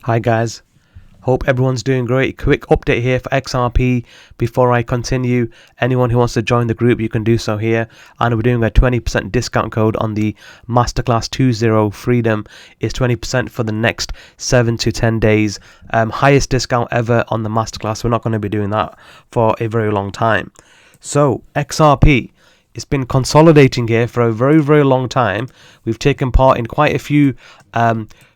Hi guys, hope everyone's doing great. Quick update here for XRP before I continue. Anyone who wants to join the group, you can do so here, and we're doing a 20% discount code on the Masterclass 20 Freedom. Is 20% for the next 7 to 10 days. Highest discount ever on the Masterclass. We're not going to be doing that for a very long time. So XRP, it's been consolidating here for a very long time. We've taken part in quite a few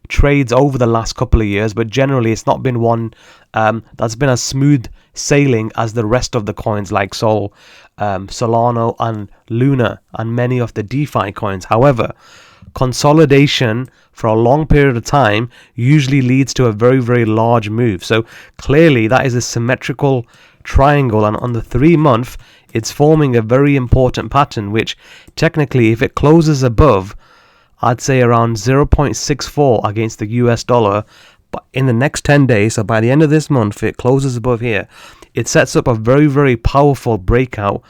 trades over the last couple of years, but generally it's not been one that's been as smooth sailing as the rest of the coins like Sol, Solana and Luna and many of the DeFi coins. However, consolidation for a long period of time usually leads to a very large move. So clearly that is a symmetrical triangle, and on the 3-month it's forming a very important pattern, which technically if it closes above, I'd say around 0.64 against the US dollar, but in the next 10 days, so by the end of this month, if it closes above here, it sets up a very powerful breakout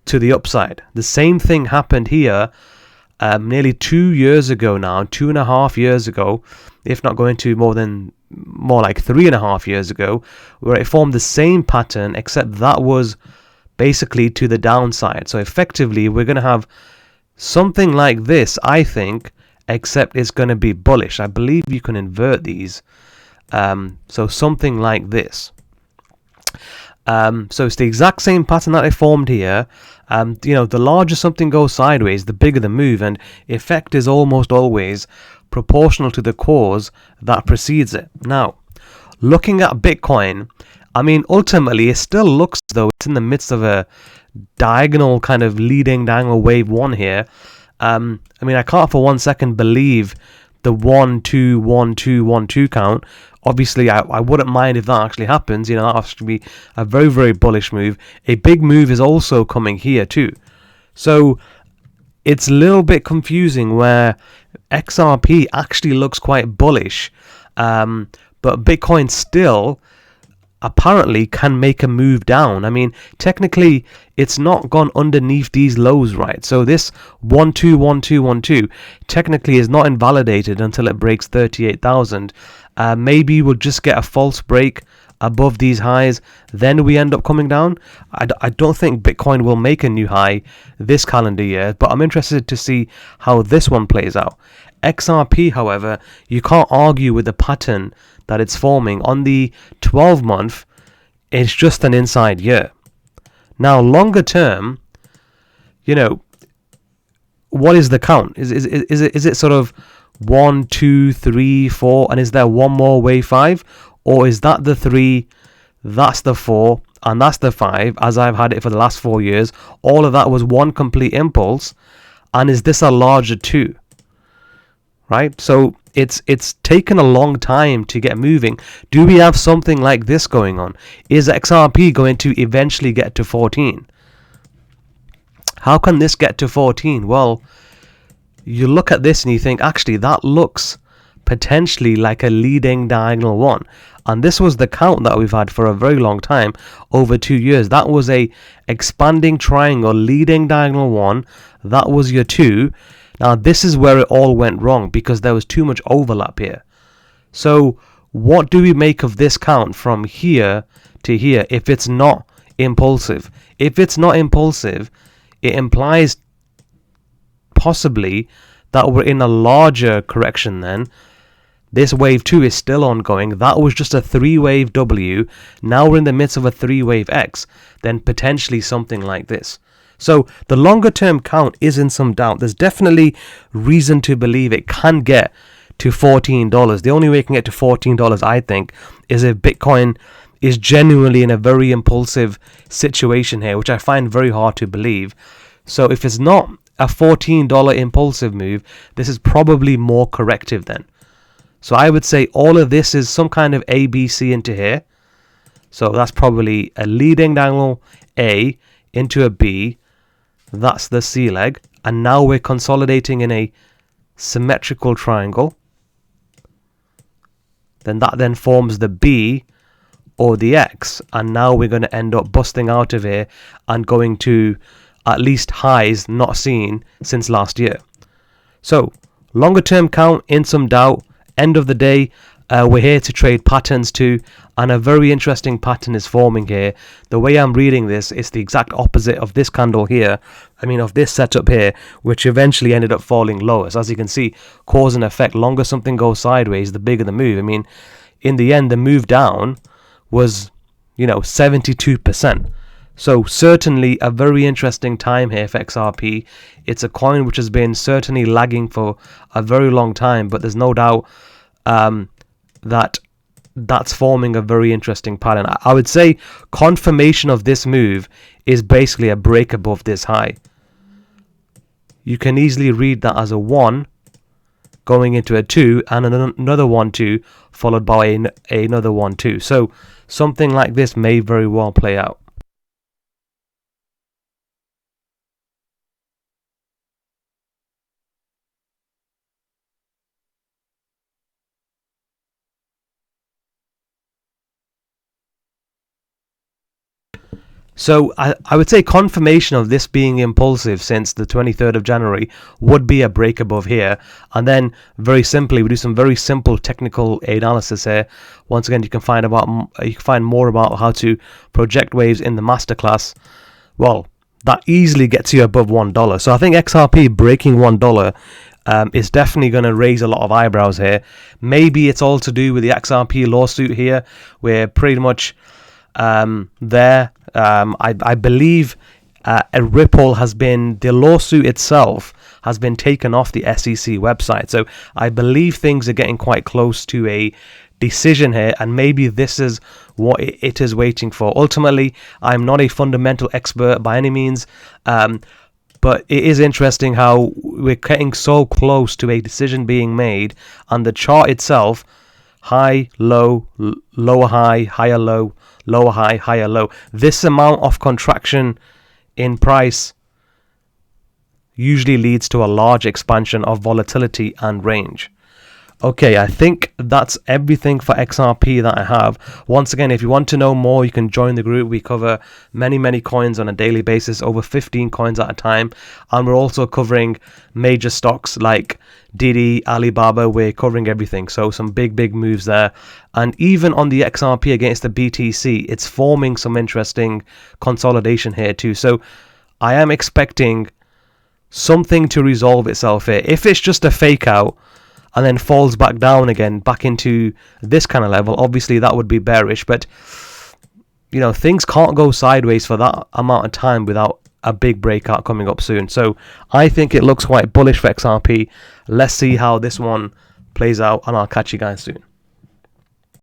to the upside. The same thing happened here nearly 2 years ago now, 2.5 years ago, if not going to more like 3.5 years ago, where it formed the same pattern, except that was basically to the downside. So effectively, we're going to have something like this, I think, except it's going to be bullish. I believe you can invert these. So something like this. So it's the exact same pattern that I formed here. The larger something goes sideways, the bigger the move, and effect is almost always proportional to the cause that precedes it. Now, looking at Bitcoin, I mean, ultimately, it still looks as though it's in the midst of a diagonal kind of leading diagonal wave 1 here. I mean, I can't for 1 second believe the 1 2 1 2 1 2 count. Obviously, I wouldn't mind if that actually happens. That has to be a very bullish move. A big move is also coming here too. So it's a little bit confusing where XRP actually looks quite bullish, but Bitcoin still apparently can make a move down. I mean, technically it's not gone underneath these lows, right? So this 1 2 1 2 1 2 technically is not invalidated until it breaks 38,000. Maybe we'll just get a false break above these highs, then we end up coming down. I don't think Bitcoin will make a new high this calendar year, but I'm interested to see how this one plays out. XRP, however, you can't argue with the pattern that it's forming. On the 12-month, it's just an inside year. Now, longer term, what is the count? Is it sort of 1 2 3 4, and is there one more wave 5, or is that the 3, that's the 4, and that's the 5, as I've had it for the last 4 years? All of that was one complete impulse, and is this a larger 2? Right, so it's taken a long time to get moving. Do we have something like this going on? Is XRP going to eventually get to 14? How can this get to 14? Well, you look at this and you think, actually, that looks potentially like a leading diagonal 1. And this was the count that we've had for a very long time, over 2 years. That was a expanding triangle, leading diagonal 1. That was your 2. Now, this is where it all went wrong, because there was too much overlap here. So, what do we make of this count from here to here if it's not impulsive? If it's not impulsive, it implies possibly that we're in a larger correction then. This wave 2 is still ongoing. That was just a 3-wave W. Now we're in the midst of a 3-wave X. Then potentially something like this. So the longer term count is in some doubt. There's definitely reason to believe it can get to $14. The only way it can get to $14, I think, is if Bitcoin is genuinely in a very impulsive situation here, which I find very hard to believe. So if it's not a $14 impulsive move, this is probably more corrective then. So I would say all of this is some kind of ABC into here. So that's probably a leading diagonal A into a B. That's the C leg, and now we're consolidating in a symmetrical triangle. Then that then forms the B or the X, and now we're going to end up busting out of here and going to at least highs not seen since last year. So longer term count in some doubt. End of the day, We're here to trade patterns too, and a very interesting pattern is forming here. The way I'm reading this is the exact opposite of this candle here. I mean, of this setup here, which eventually ended up falling lower. So as you can see, cause and effect. Longer something goes sideways, the bigger the move. I mean, in the end, the move down was, 72%. So certainly a very interesting time here for XRP. It's a coin which has been certainly lagging for a very long time, but there's no doubt that's forming a very interesting pattern. I would say confirmation of this move is basically a break above this high. You can easily read that as a 1 going into a 2 and another 1 2 followed by another 1 2. So something like this may very well play out. So I would say confirmation of this being impulsive since the 23rd of January would be a break above here. And then very simply, we do some very simple technical analysis here. Once again, you can find more about how to project waves in the masterclass. Well, that easily gets you above $1. So I think XRP breaking $1 is definitely going to raise a lot of eyebrows here. Maybe it's all to do with the XRP lawsuit here. We're pretty much there. I believe Ripple the lawsuit itself has been taken off the SEC website. So I believe things are getting quite close to a decision here, and maybe this is what it is waiting for. Ultimately, I'm not a fundamental expert by any means, but it is interesting how we're getting so close to a decision being made, and the chart itself, high, low, lower high, higher low, lower high, higher low. This amount of contraction in price usually leads to a large expansion of volatility and range. Okay, I think that's everything for XRP that I have. Once again, if you want to know more, you can join the group. We cover many coins on a daily basis, over 15 coins at a time. And we're also covering major stocks like Didi, Alibaba. We're covering everything. So some big moves there. And even on the XRP against the BTC, it's forming some interesting consolidation here too. So I am expecting something to resolve itself here. If it's just a fake out and then falls back down again, back into this kind of level, obviously that would be bearish. But, things can't go sideways for that amount of time without a big breakout coming up soon. So I think it looks quite bullish for XRP. Let's see how this one plays out, and I'll catch you guys soon.